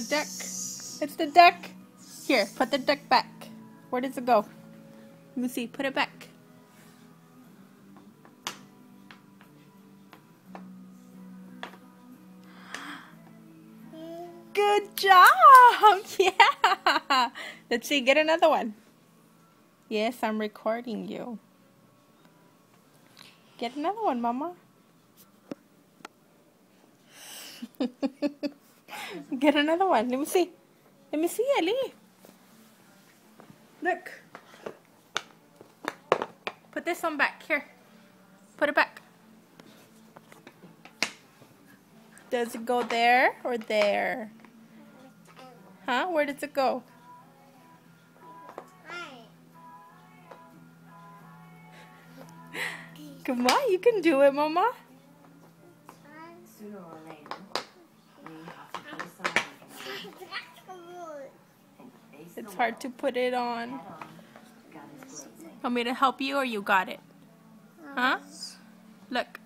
The deck. It's the deck. Here, put the deck back. Where does it go? Let me see. Put it back. Good job. Yeah. Let's see. Get another one. Yes, I'm recording you. Get another one, Mama. Get another one. Let me see. Let me see, Ellie. Look. Put this one back. Here. Put it back. Does it go there or there? Huh? Where does it go? Come on, you can do it, Mama. Sooner or later, we have to put some on. It's hard to put it on. God is blazing. Want me to help you or you got it? Huh? Look.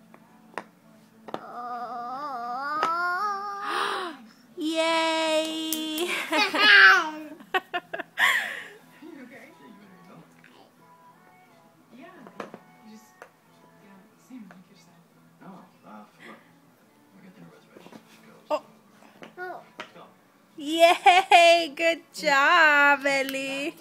Yay! Oh. Yay! Good job, Ellie.